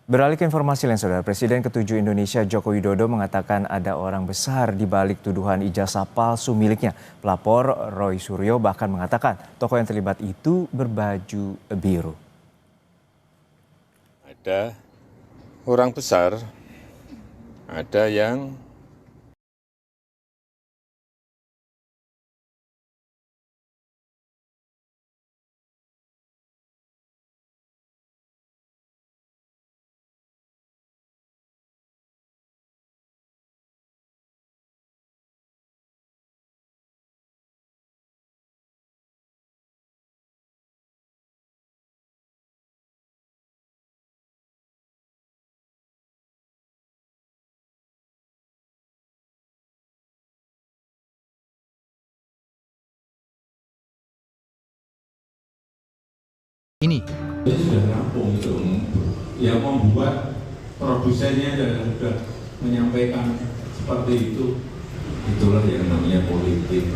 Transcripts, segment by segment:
Beralih ke informasi lain, Saudara, Presiden ke-7 Indonesia Joko Widodo mengatakan ada orang besar di balik tuduhan ijazah palsu miliknya. Pelapor Roy Suryo bahkan mengatakan tokoh yang terlibat itu berbaju biru. Ada orang besar, ada yang ini. Dia sudah rampung itu, yang membuat produsennya dan sudah menyampaikan seperti itu. Itulah yang namanya politik.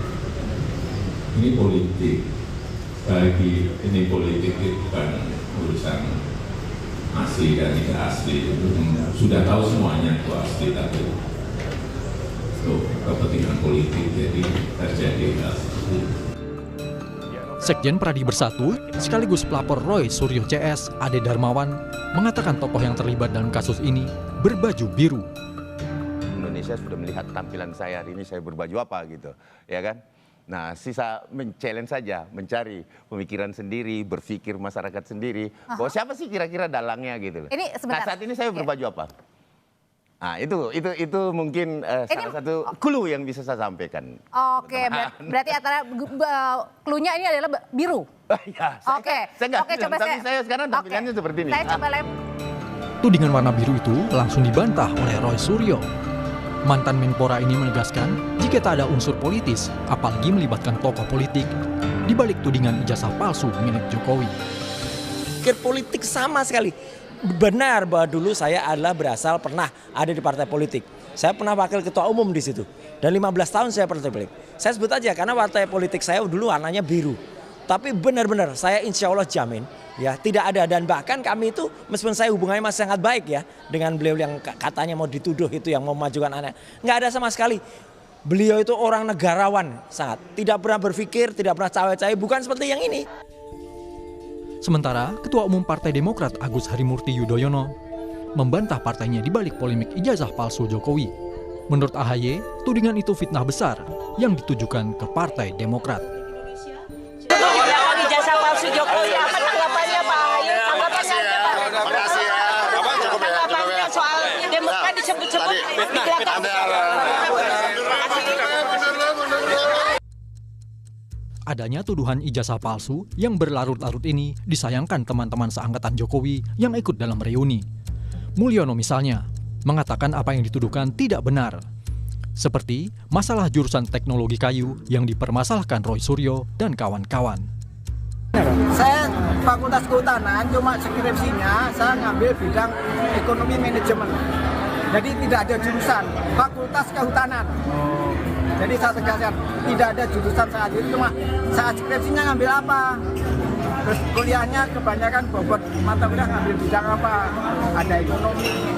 Ini politik. Bagi ini politik itu bukan urusan asli dan tidak asli. Sudah tahu semuanya itu asli, tapi itu kepentingan politik jadi terjadi hal seperti itu. Sekjen Pradi Bersatu sekaligus pelapor Roy Suryo CS Ade Darmawan mengatakan tokoh yang terlibat dalam kasus ini berbaju biru. Indonesia sudah melihat tampilan saya hari ini, saya berbaju apa gitu, ya kan? Nah, sisa men-challenge saja, mencari pemikiran sendiri, berpikir masyarakat sendiri. Bahwa siapa sih kira-kira dalangnya gitu. Ini sebentar. Nah, saat ini saya berbaju apa? Nah, itu mungkin salah satu clue yang bisa saya sampaikan. Oke, berarti antara clue-nya ini adalah biru. Ya, Oke, coba saya sekarang tampilannya seperti ini. Saya coba Tudingan warna biru itu langsung dibantah oleh Roy Suryo. Mantan Menpora ini menegaskan jika tak ada unsur politis, apalagi melibatkan tokoh politik, di balik tudingan ijazah palsu milik Jokowi. Pikir politik sama sekali. Benar bahwa dulu saya adalah berasal pernah ada di partai politik. Saya pernah wakil ketua umum di situ. Dan 15 tahun saya partai politik. Saya sebut aja karena partai politik saya dulu warnanya biru. Tapi benar-benar saya insya Allah jamin ya tidak ada, dan bahkan kami itu meskipun saya hubungannya masih sangat baik ya dengan beliau yang katanya mau dituduh itu yang mau memajukan anak. Nggak ada sama sekali. Beliau itu orang negarawan sangat. Tidak pernah berpikir, tidak pernah cawe-cawe, bukan seperti yang ini. Sementara Ketua Umum Partai Demokrat Agus Harimurti Yudhoyono membantah partainya di balik polemik ijazah palsu Jokowi. Menurut AHY, tudingan itu fitnah besar yang ditujukan ke Partai Demokrat. Ijazah palsu Jokowi, apa tanggapannya Pak AHY? Tanggapannya aja Pak. Makasih ya. Cukup ya. Tanggapannya soal Demokrat disebut-sebut di belakang. Adanya tuduhan ijazah palsu yang berlarut-larut ini disayangkan teman-teman seangkatan Jokowi yang ikut dalam reuni. Mulyono misalnya mengatakan apa yang dituduhkan tidak benar. Seperti masalah jurusan teknologi kayu yang dipermasalahkan Roy Suryo dan kawan-kawan. Saya Fakultas Kehutanan, cuma skripsinya saya ngambil bidang ekonomi manajemen. Jadi tidak ada jurusan Fakultas Kehutanan. Jadi saya tegaskan tidak ada jurusan saat itu, cuma saat skripsinya ngambil apa. Terus kuliahnya kebanyakan bobot mata kuliah ngambil bidang apa. Ada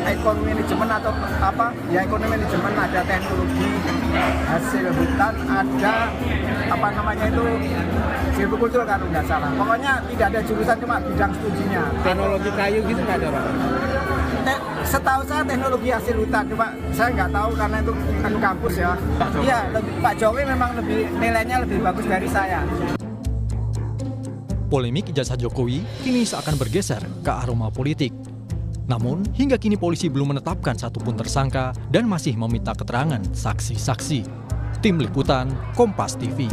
ekonomi manajemen atau apa? Ya ekonomi manajemen, ada teknologi, hasil hutan, ada apa namanya itu silvikultur kalau nggak salah. Pokoknya tidak ada jurusan, cuma bidang studinya. Teknologi kayu gitu nggak ada, Pak? Setahu saya teknologi hasil hutan, cuma saya nggak tahu karena itu kan kampus ya. Iya, Pak Jokowi memang nilainya lebih bagus dari saya. Polemik ijazah Jokowi kini seakan bergeser ke aroma politik. Namun, hingga kini polisi belum menetapkan satupun tersangka dan masih meminta keterangan saksi-saksi. Tim Liputan, Kompas TV.